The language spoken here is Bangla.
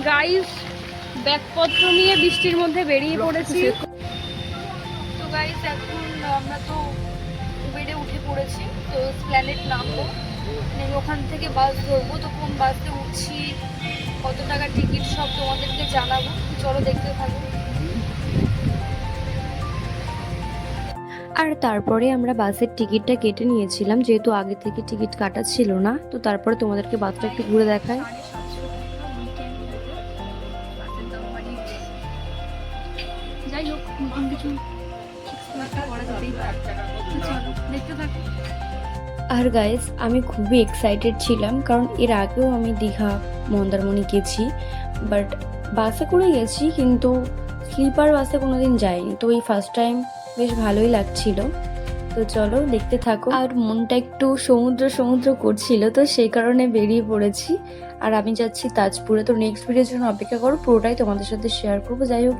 গাইস ব্যাগপত্র নিয়ে বৃষ্টির মধ্যে বেরিয়ে পড়েছি। তো গাইস এখন আমরা তো উবেরে উঠে পড়েছি, তো স্প্ল্যানেড নামবো, নেমে ওখান থেকে বাস ধরবো। তো কোন বাসে উঠছি, কত টাকা টিকিট, সব তোমাদেরকে জানাবো, চলো দেখতে থাকো। আর তারপরে আমরা বাসের টিকিটটা কেটে নিয়েছিলাম, যেহেতু আগে থেকে টিকিট কাটা ছিল না। তো তারপরে তোমাদেরকে বাসটা একটু ঘুরে দেখায়। 750 যাই হোক, নতুন কিছু করা যেতেই পারে। দেখতে থাকো। আর গাইস আমি খুবই এক্সাইটেড ছিলাম, কারণ এর আগেও আমি দীঘা মন্দারমণি গেছি, বাট বাসে করে গেছি, কিন্তু স্লিপার বাসে কোনোদিন যাইনি। তো এই ফার্স্ট টাইম বেশ ভালোই লাগছিল। তো চলো দেখতে থাকো। আর মনটা একটু সমুদ্র সমুদ্র করছিল, তো সেই কারণে বেরিয়ে পড়েছি। আর আমি যাচ্ছি তাজপুরে। তো নেক্সট ভিডিওর জন্য অপেক্ষা করো, পুরোটাই তোমাদের সাথে শেয়ার করবো। যাই হোক,